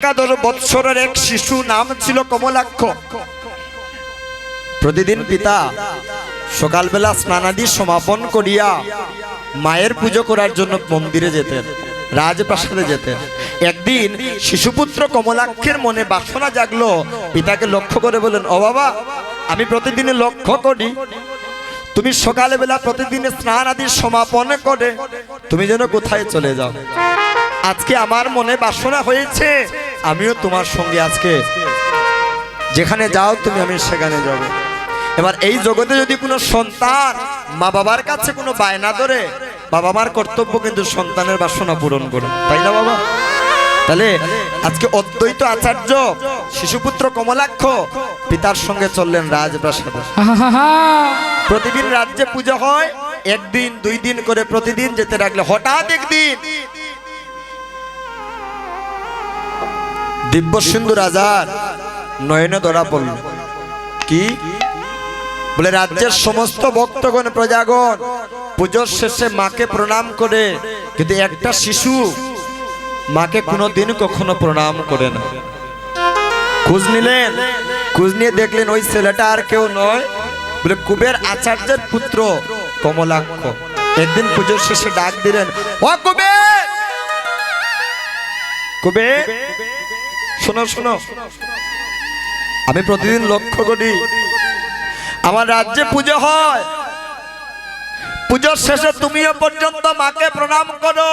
একাদশ বৎসরের এক শিশু, নাম ছিল কমলাক্ষ। প্রতিদিন পিতা সকালবেলা স্নানাদি সমাপন করিয়া মায়ের পুজো করার জন্য মন্দিরে যেতেন, রাজপ্রাসাদে যেতেন। একদিন শিশুপুত্র কমলাক্ষের মনে বাসনা জাগলো, পিতাকে লক্ষ্য করে বলেন, ও বাবা, আমি প্রতিদিন লক্ষ্য করি তুমি সকালবেলা প্রতিদিন স্নান আদি সমাপন করে তুমি যেন কোথায় চলে যাও। আজকে আমার মনে বাসনা হয়েছে আমিও তোমার সঙ্গে আজকে যেখানে যাও তুমি, আমি সেখানে যাব। এবার এই জগতে যদি কোনো সন্তান মা বাবার কাছে কোনো বায়না ধরে, বাবা মার কর্তব্য কিন্তু সন্তানের বাসনা পূরণ করে, তাই না বাবা? তাহলে আজকে অদ্বৈত আচার্য শিশুপুত্র কমলাক্ষ পিতার সঙ্গে চললেন রাজপ্রাসাদে। প্রতিদিন রাজ্যে পুজো হয়, একদিন দুই দিন করে প্রতিদিন যেতে লাগলে হঠাৎ একদিন দিব্য সিন্ধু রাজার নয়নে ধরা পড়ল। কি বলে? রাজ্যের সমস্ত ভক্তগণ প্রজাগণ পুজোর শেষে মাকে প্রণাম করে, কিন্তু একটা শিশু মাকে কোনোদিন কখনো প্রণাম করে না। খোঁজ নিলেন, খোঁজ নিয়ে দেখলেন ওই ছেলেটা আর কেউ নয়, বলে কুবের আচার্যের পুত্র কমলাক্ষ। একদিন পুজোর শেষে ডাক দিলেন, ও কুবের, কুবের শোনো শোনো, আমি প্রতিদিন লক্ষ্য করি আমার রাজ্যে পুজো হয়, পুজোর শেষে তুমিও পর্যন্ত মাকে প্রণাম করো,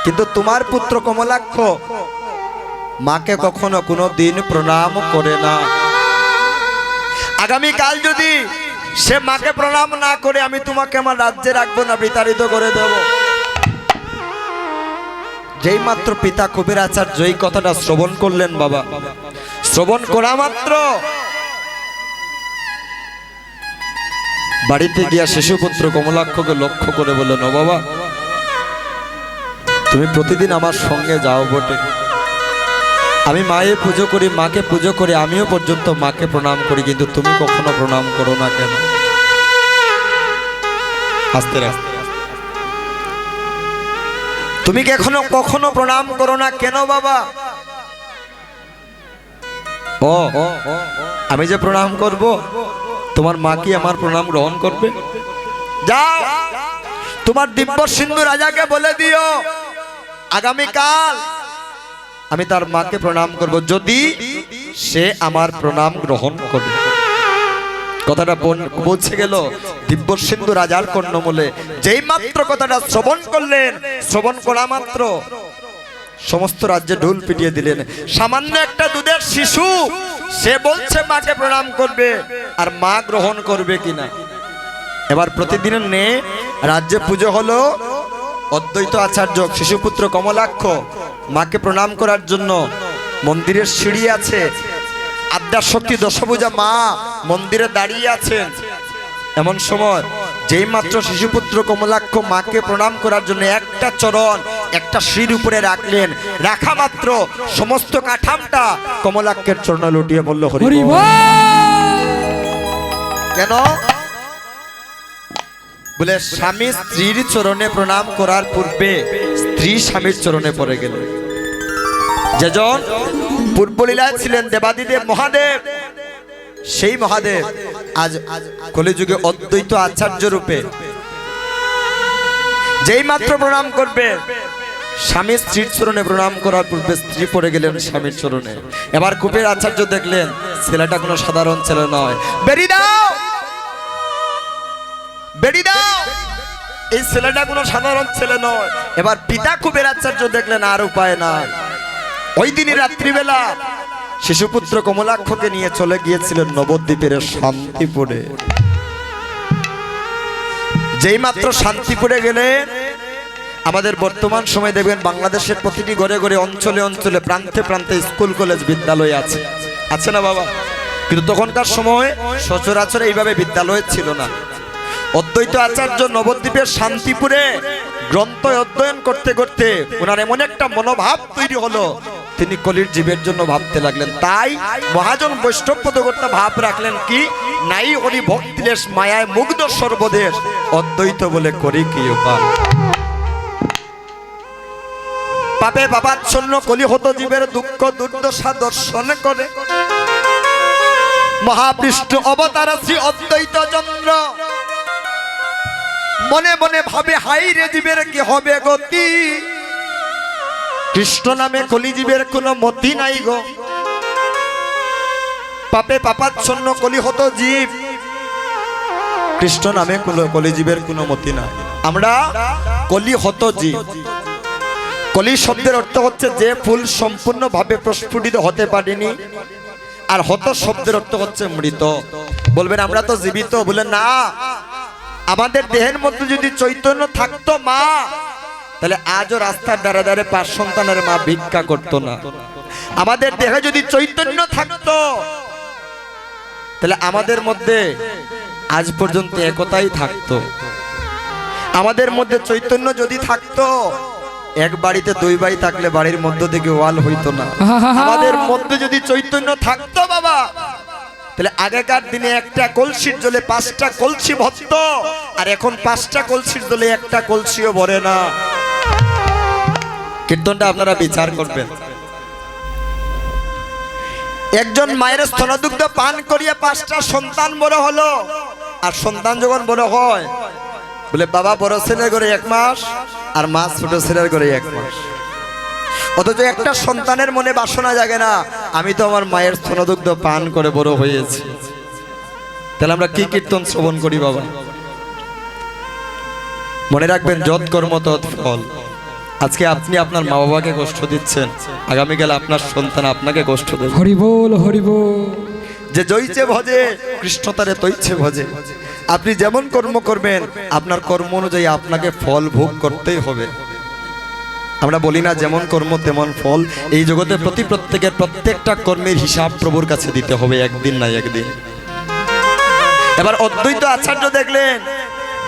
কিন্তু তোমার পুত্র কমলাক্ষ মাকে কখনো কোনো দিন প্রণাম করে না। আগামীকাল যদি সে মাকে প্রণাম না করে আমি তোমাকে আমার রাজ্যে রাখবো না, বিতাড়িত করে দেব। যেই মাত্র পিতা কবির আচার্য এই কথাটা শ্রবণ করলেন, বাবা, শ্রবণ করা মাত্র বাড়িতে গিয়া শিশুপুত্র কমলাক্ষকে লক্ষ্য করে বললেন, ও বাবা, তুমি প্রতিদিন আমার সঙ্গে যাও বটে, আমি মায়ের পুজো করি, মাকে পুজো করে আমিও পর্যন্ত মাকে প্রণাম করি, কিন্তু তুমি কখনো প্রণাম করো না কেন? আস্তে আস্তে, তুমি কখনো প্রণাম করো না কেন বাবা? ও আমি যে প্রণাম করব, তোমার মা কি আমার প্রণাম গ্রহণ করবে? যাও তোমার দিব্য সিন্ধু রাজাকে বলে দিও আগামীকাল আমি তার মাকে প্রণাম করব, যদি সে আমার প্রণাম গ্রহণ করে। কথাটা পৌঁছে গেল দিব্য সিন্ধু রাজার কর্ণমূলে। যেই মাত্র কথাটা শ্রবণ করলেন, শ্রবণ করা মাত্র সমস্ত রাজ্যে ঢোল পিটিয়ে দিলেন। সামান্য একটা দুধের শিশু, সে বলছে মাকে প্রণাম করবে, আর মা গ্রহণ করবে কিনা। এবার প্রতিদিনের নে রাজ্যে পুজো হলো, অদ্বৈত আচার্য শিশুপুত্র কমলাক্ষ মাকে প্রণাম করার জন্য মন্দিরের সিঁড়ি আছে, আদ্যাশক্তি দশভুজা মা মন্দিরে দাঁড়িয়ে আছেন। এমন সময় যেই মাত্র শিশুপুত্র কমলাক্ষ মাকে প্রণাম করার জন্য একটা চরণ একটা শির উপরে রাখলেন, রাখা মাত্র সমস্ত কাঠামটা কমলাক্ষের চরণে লুটিয়ে পড়ল। হরি বল। কেন? বলে স্বামী স্ত্রীর চরণে প্রণাম করার পূর্বে স্ত্রী স্বামীর চরণে পড়ে গেল। যেজন পূর্বলীলায় ছিলেন দেবাদিদেব মহাদেব, সেই মহাদেব আজ কলিযুগে অদ্বৈত আচার্য রূপে যেই মাত্র প্রণাম করবে, স্বামী স্ত্রীর চরণে প্রণাম করার পূর্বে স্ত্রী পড়ে গেলেন স্বামীর চরণে। এবার কুবের আচার্য দেখলেন ছেলেটা কোনো সাধারণ ছেলে নয়। বেরি দাও, বেরি দাও, এই ছেলেটা কোনো সাধারণ ছেলে নয়। এবার পিতা কুবের আচার্য দেখলেন আর উপায় নাই। ওই দিনই রাত্রিবেলা শিশুপুত্র কমলাক্ষকে নিয়ে চলে গিয়েছিলেন নবদ্বীপের শান্তিপুরে। যেই মাত্র শান্তিপুরে গেলেন, আমাদের বর্তমান সময় দেখবেন বাংলাদেশের প্রতিটি ঘরে ঘরে অঞ্চলে অঞ্চলে প্রান্তে প্রান্তে স্কুল কলেজ বিদ্যালয় আছে, আছে না বাবা? কিন্তু তখনকার সময় সচরাচর এইভাবে বিদ্যালয় ছিল না। অদ্বৈত আচার্য নবদ্বীপের শান্তিপুরে গ্রন্থ অধ্যয়ন করতে করতে ওনার এমন একটা মনোভাব তৈরি হলো, তিনি কলির জীবের জন্য ভাবতে লাগলেন। তাই মহাজন বৈষ্ণব পদকর্তা ভাব রাখলেন কি, নাই হরি ভক্তিলেশ মায়ায় মুগ্ধ সর্বদেশ, অদ্বৈত বলে করি কি উপায়। পাপে পাপাচ্ছন্ন কলিহত জীবের দুঃখ দুর্দশা দর্শন করে মহাবিষ্ণু অবতার শ্রী অদ্বৈত চন্দ্র মনে মনে ভাবে হাই রে জীবের কি হবে গতি, কৃষ্ণ নামে কলিজীবের কোনো মতি নাই গো। পাপে পাপাচ্ছন্ন কলিহত জীব, কৃষ্ণ নামে কলিজীবের কোনো মতি নাই। আমরা কলিহত জীব। কলি শব্দের অর্থ হচ্ছে যে ফুল সম্পূর্ণভাবে প্রস্ফুটিত হতে পারেনি, আর হত শব্দের অর্থ হচ্ছে মৃত। বলবেন আমরা তো জীবিত, বলে না, আমাদের দেহের মধ্যে যদি চৈতন্য থাকতো মা, তাহলে আজও রাস্তার দ্বারা দ্বারে 5 সন্তানের মা ভিক্ষা করতো না। আমাদের দেহে যদি চৈতন্য থাকতো, তাহলে আমাদের মধ্যে আজ পর্যন্ত একতাই থাকতো। আমাদের মধ্যে চৈতন্য যদি থাকতো, এক বাড়িতে 2 ভাই থাকলে বাড়ির মধ্য থেকে ওয়াল হইতো না। আমাদের মধ্যে যদি চৈতন্য থাকতো বাবা, তাহলে আগেকার দিনে একটা কলসির জলে 5টা কলসি ভরত, আর এখন 5টা কলসির জলে একটা কলসিও ভরে না। কীর্তনটা আপনারা বিচার করবেন। একজন মায়ের স্তনদুগ্ধ পান করিয়ে 5টা সন্তান বড় হলো, আর সন্তান যখন বড় হয় বলে বাবা বড় ছেলের ঘরে 1 মাস, আর মা ছোট ছেলের ঘরে 1 মাস। অথচ একটা সন্তানের মনে বাসনা জাগে না, আমি তো আমার মায়ের স্তনদুগ্ধ পান করে বড় হয়েছি। তাহলে আমরা কি কীর্তন শ্রবণ করি বাবা? মনে রাখবেন, যৎ কর্ম তৎ ফল। আজকে আপনি আপনার মা বাবাকে কষ্ট দিচ্ছেন, আগামীকাল আপনার সন্তান আপনাকে কষ্ট দেবে। হরি বল, হরি বল। যে জয়ছে ভজে কৃষ্ণ তারে তৈছে ভজে। আপনি যেমন কর্ম করবেন, আপনার কর্ম অনুযায়ী আপনাকে ফল ভোগ করতেই হবে। আমরা বলি না যেমন কর্ম তেমন ফল। এই জগতে প্রত্যেকের প্রত্যেকটা কর্মের হিসাব প্রভুর কাছে দিতে হবে, একদিন না একদিন। এবার অদ্বৈত আচার্য দেখলেন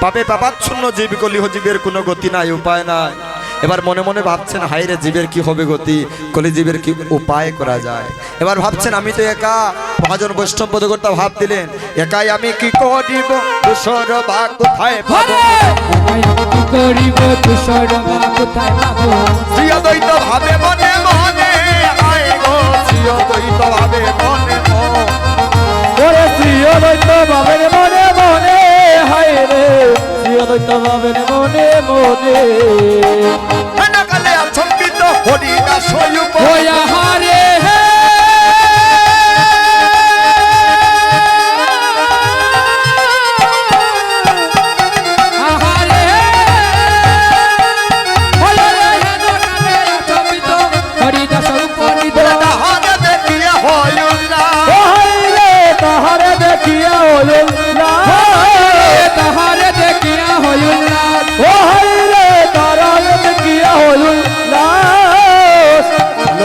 পাপে পাপাচ্ছন্ন জীব, কলিহ জীবের কোনো গতি নাই, উপায় নাই। এবার মনে মনে ভাবছেন, হাই রে জীবের কি হবে গতি, কলিজীবের কি উপায় করা যায়। এবার ভাবছেন আমি তো একা। মহাজন বৈষ্ণব পদকর্তা ভাব দিলেন, একাই আমি কি করিব, তুষর বা কোথায় পাবো, কি করিব তুষর বা কোথায় পাবো। শ্রী অদ্বৈত ভাবে মনে মনে, হায় গো শ্রী অদ্বৈত ভাবে মনে মনে, ওরে শ্রী অদ্বৈত ভাবের মনে মনে, হায় রে শ্রী অদ্বৈত ভাবের মনে মনে। কালে আচম্বিত হরিদাস হইয়া হারে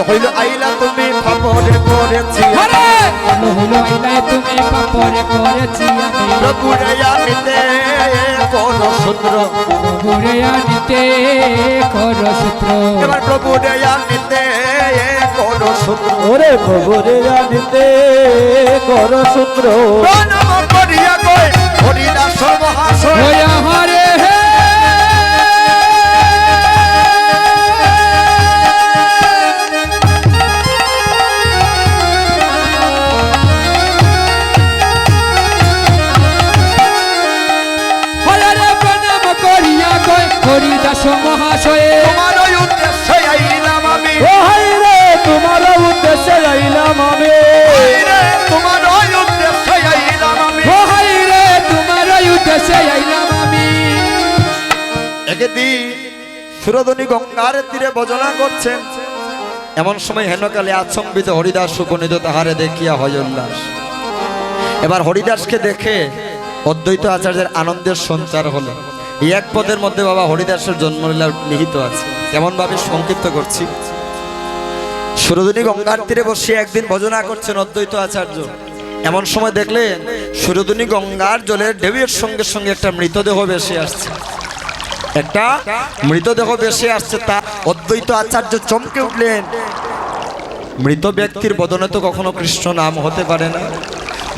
হইল আইলা তুমি পাপরে করেছি, হইল আইলা তুমি পাপরে করেছি আমি। প্রভুরে আনিতে কোন সূত্র, প্রভুরে আনিতে কর সূত্র। এবার প্রভুরে আনিতে কোন সূত্র, ওরে প্রভুরে আনিতে কর সূত্র। প্রণাম করিয়া কই হরিদাস মহাশয়, হইয়া হারে হরিদাস মহাশয়ে, তোমার উদ্দেশ্যে আইলাম আমি, ও হাই রে তোমার উদ্দেশ্যে আইলাম আমি, তোমার উদ্দেশ্যে আইলাম আমি, ও হাই রে তোমার উদ্দেশ্যে আইলাম আমি। একদিন সুরধনী গঙ্গার তীরে ভজনা করছেন, এমন সময় হেনকালে আচম্বিত হরিদাস উপনীত তাহারে দেখিয়া হয় উল্লাস। এবার হরিদাসকে দেখে অদ্বৈত আচার্যের আনন্দের সঞ্চার হলো। এই 1 পদের মধ্যে বাবা হরিদাসের জন্মলীলা নিহিত আছে। কেমন ভাবে সংক্ষিপ্ত করছি। সুরধনী গঙ্গার তীরে বসে একদিন ভজনা করছেন অদ্বৈত আচার্য। এমন সময় দেখলেন সুরধনী গঙ্গার জলের ঢেউয়ের সঙ্গে সঙ্গে একটা মৃতদেহ ভেসে আসছে, একটা মৃতদেহ ভেসে আসছে। তা অদ্বৈত আচার্য চমকে উঠলেন, মৃত ব্যক্তির বদনে তো কখনো কৃষ্ণ নাম হতে পারে না।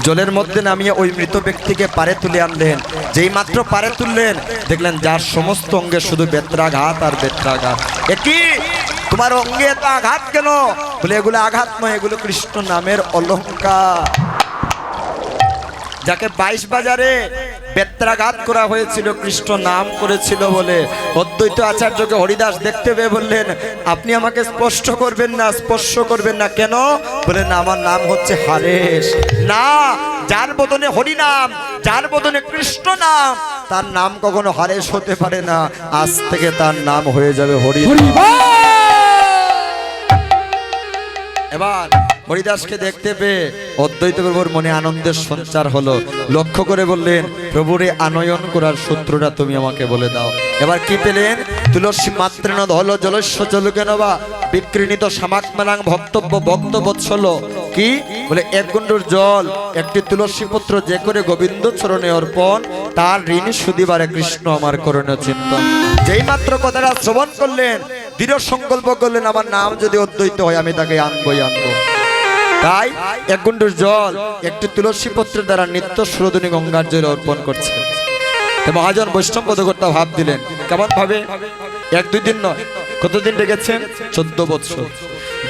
জলের মধ্যে নামিয়ে ওই মৃত ব্যক্তিকে পারে তুলে আনলেন। যেই মাত্র পারে তুললেন, দেখলেন যার সমস্ত অঙ্গে শুধু বেত্রাঘাত আর বেত্রাঘাত। একই তোমার অঙ্গে এত আঘাত কেন? বলে এগুলো আঘাত নয়, এগুলো কৃষ্ণ নামের অলঙ্কার। যাকে 22 বাজারে বেত্রাঘাত করা হয়েছিল কৃষ্ণ নাম করেছিল বলে, অদ্বৈত আচার্যকে হরিদাস দেখতে পেয়ে বললেন, আপনি আমাকে স্পষ্ট করবেন না, স্পর্শ করবেন না। কেন? বলেন আমার নাম হচ্ছে হারেশ। না, যার বদনে হরি নাম, যার বদনে কৃষ্ণ নাম, তার নাম কখনো হারেশ হতে পারে না। আজ থেকে তার নাম হয়ে যাবে হরি। এবার হরিদাসকে দেখতে পেয়ে অদ্বৈত প্রভুর মনে আনন্দের সঞ্চার হলো। লক্ষ্য করে বললেন, প্রভুরে আনয়ন করার সূত্রটা তুমি আমাকে বলে দাও। এবার কি পেলেন? তুলসী মাত্রেন ধল জলস্য চলুকেন বা বিকৃণিত সামাকমানাং ভক্তব্য ভক্তবৎসল। কি বলে? 1 গণ্ডুর জল, একটি তুলসী পত্র যে করে গোবিন্দ চরণে অর্পণ, তার ঋণ শুধিবারে কৃষ্ণ আমার করণীয় চিন্তন। যেই মাত্র কথাটা শ্রবণ করলেন, দৃঢ় সংকল্প করলেন, আমার নাম যদি অদ্বৈত হয় আমি তাকে আনবই আনবো। তাই 1 গণ্ডুর জল একটি তুলসী পত্রের দ্বারা নিত্য সুরধনী গঙ্গার জল অর্পণ করছে। মহাজন বৈষ্ণব পদকর্তা ভাব দিলেন। কেমন ভাবে? 1-2 দিন নয়, কতদিন ডেকেছেন? 14 বছর।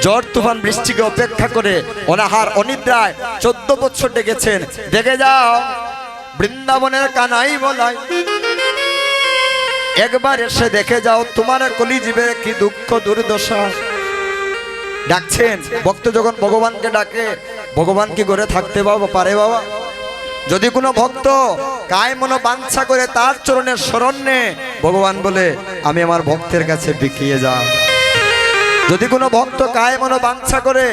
ঝড় তুফান বৃষ্টিকে অপেক্ষা করে অনাহার অনিদ্রায় 14 বছর ডেকেছেন। দেখে যাও বৃন্দাবনের কানাই বলাই, একবার এসে দেখে যাও তোমার কলিজীবের কি দুঃখ দুর্দশা। ডাকছেন ভক্ত যখন ভগবানকে ডাকে, ভগবান কি করে থাকতে পারে বাবা? যদি কোনো ভক্ত কায় মনো বাঞ্ছা করে তার চরণের শরণ নে, ভগবান বলে আমি আমার ভক্তের কাছে বিকিয়ে যাও। যদি কোনো ভক্ত কায় মনো বাঞ্ছা করে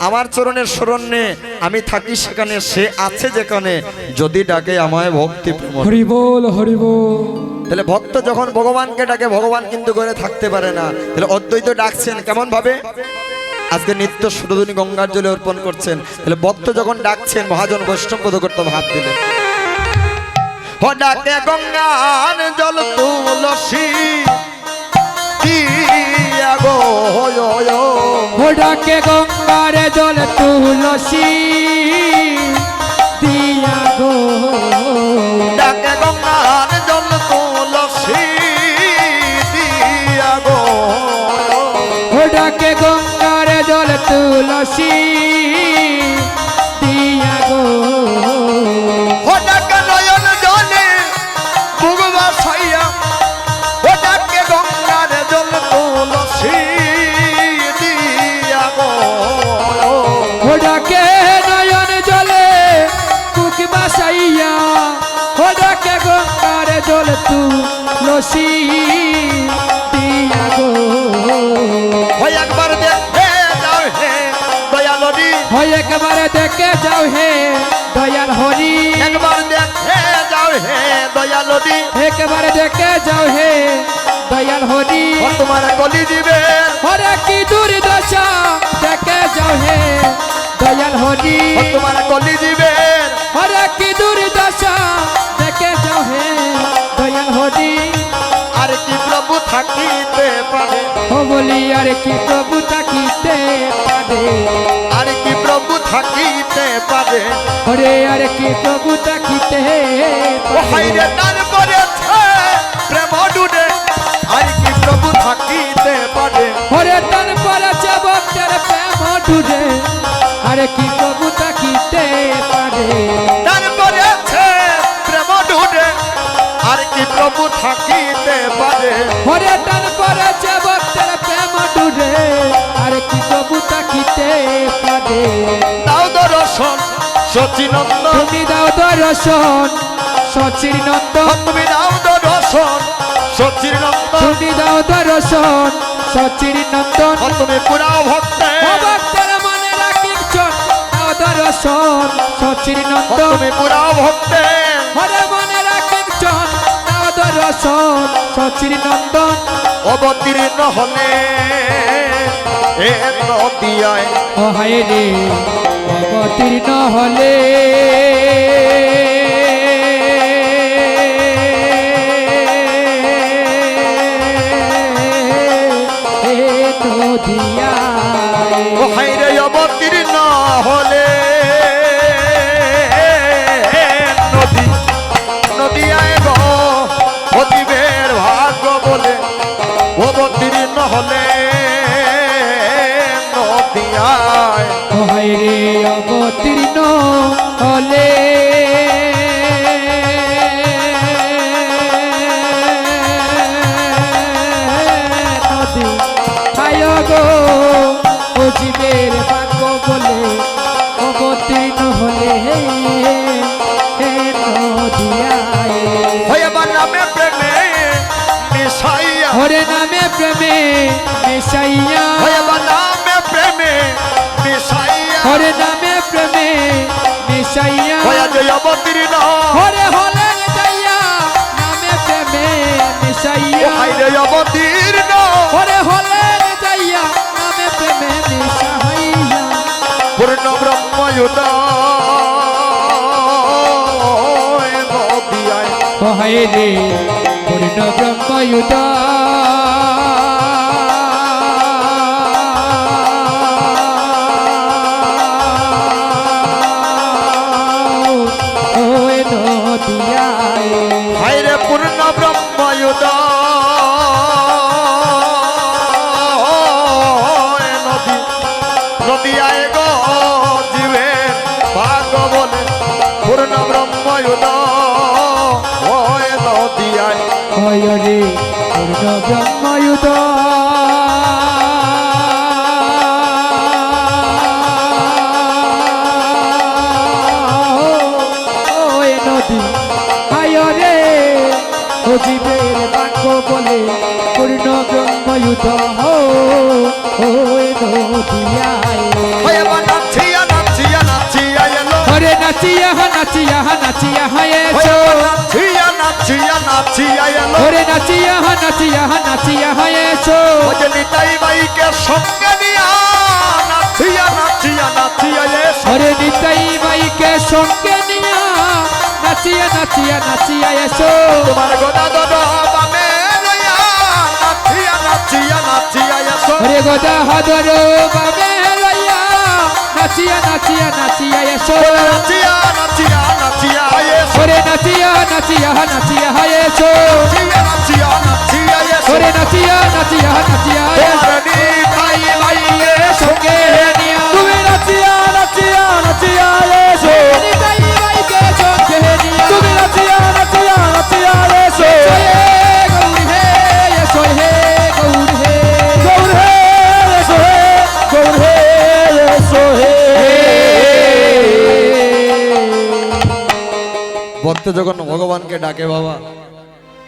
আমার চরণের শরণ নে, আমি থাকি সেখানে, সে আছে যেখানে, যদি ডাকে আমায় ভক্তি প্রেম। হরি বল, হরি বল। তাহলে ভক্ত যখন ভগবানকে ডাকে, ভগবান কিন্তু করে থাকতে পারে না। তাহলে অদ্বৈত ডাকছেন কেমন ভাবে? আজকে নিত্য সুরধনী গঙ্গার জলে অর্পণ করছেন। তাহলে ভক্ত যখন ডাকছেন, মহাজন বৈষ্ণব পদকর্তা ভাব দিলেন, ডাকে গঙ্গার জল তুলসী দিয়া গো, ডাকে গঙ্গার জল তুলসী দিয়া গো, ডাকে গঙ্গার জল তুলসী দিয়া গো, ডাকে গঙ্গার জল তুলসী দিয়া গো, ডাকে নয়ন জলে বুক বাসাইয়া, ডাকে গঙ্গার জল তুলসী দিয়া গো, ডাকে নয়ন জলে বুক বাসাইয়া, ডাকে গঙ্গার জল তুলসী দিয়া গো, একবার দেখে যাও হে দয়াল হরি, একবার দেখে যাও হে দয়াল হরি, একবার দেখে যাও হে দয়াল হরি, একবার দেখে যাও হে দয়াল হরি, তোমার কলি দিবে হরে কি দুর্দশা দেখে যাও হে দয়াল হরি, তোমার কলি দিবে হরে কি দুর্দশা দেখে যাও হে দয়াল হরি, আর কি প্রভু থাকিতে পারে, ও বলি আর কি প্রভু থাকিতে পারে, আর কি প্রভু থাকিতে পারে, হরে আর কি প্রভু থাকিতে ও হাইরে টান পড়েছে প্রেম ডুবে, আর কি প্রভু থাকিতে পারে, হরে টান পড়েছে ভক্তের প্রেম ডুবে, আর কি প্রভু থাকিতে পারে, টান পড়েছে প্রেম ডুবে, আর কি প্রভু থাকিতে পারে, হরে টান পড়েছে ভক্তের প্রেম ডুবে, আর কি প্রভু থাকিতে পারে, দাও দর্শন সচিনন্দ, তুমি দাও দর্শন সচির নন্দন, তুমি দাও দর্শন সচির নন্দ, তুমি দাও দর্শন সচির নন্দন, তুমি পুরা ভক্তে, ভক্তের মনে রাখি চন দাও দর্শন সচির নন্দন, তুমি পুরা ভক্তে, হরে মনে রাখি চন দাও দর্শন সচির নন্দন, অবতীর্ণ হলে এ নদিয়ায়, ও হায় রে অবতীর্ণ হলে নদিয়ায়, ও হাইরে অবতীর্ণ হলে নদী নদিয়ায় গো, অতিবের ভাগ্য বলে অবতীর্ণ হলে হাইরে অবতীর্ণ হরে হলেন যাইয়া নামে প্রেমে ও মিশাইয়া হাইরে অবতীর্ণ হরে হলেন যাইয়া নামে প্রেমে মিশাইয়া পূর্ণ ব্রহ্ময়ুদয় নদিয়ায় হায় রে পূর্ণ ব্রহ্ময়ুত ওই নদিয়ায় হাইরে পূর্ণ ব্রহ্ময়ুদয় নদী নদিয়ায় গো জীবের ভাগ্য বলে পূর্ণ ব্রহ্ময়ুদয় নদিয়ায় হয় রে পূর্ণ ব্রহ্ময়ুত ওই নদী হায় রে ও জীবের বাক্য বলে পূর্ণ ব্রহ্ময়ুত ওই নদিয়ায় হয়ে বা নাচিয়া নাচিয়া নাচিয়া এলো হরে নাচিয়া নাচিয়া নাচিয়া হায়েছো নাচিয়া নাচিয়া নাচিয়া এলো হরে নাচিয়া নাচিয়া নাচিয়া হায়েছো ওই নিতাই বাইকে সঙ্গে নিয়া নাচিয়া নাচিয়া নাচিয়া এসো হরে নিতাই বাইকে সঙ্গে নিয়া নাচিয়া নাচিয়া নাচিয়া এসো তোমার গোদা দদ বামে লইয়া নাচিয়া নাচিয়া নাচিয়া এসো হরে গদা হাদর বাবে লইয়া নাচিয়া নাচিয়া নাচিয়া এসো নাচিয়া নাচিয়া নাচিয়া এসো হরে নাচিয়া নাচিয়া নাচিয়া হায়েছো নাচিয়া নাচিয়া নাচিয়া এসো হরে নাচিয়া নাচিয়া নাচিয়া এসো তোমার নিতাই বাইকে সঙ্গে নিয়া তুমি নাচিয়া নাচিয়া নাচিয়া এসো নিতাই বাইকে সঙ্গে নিয়া তুমি নাচিয়া নাচিয়া নাচিয়া এসো গৌর হে এসো হে গৌর হে গৌর হে এসো হে গৌর হে এসো হে ভক্ত যখন ভগবানকে ডাকে বাবা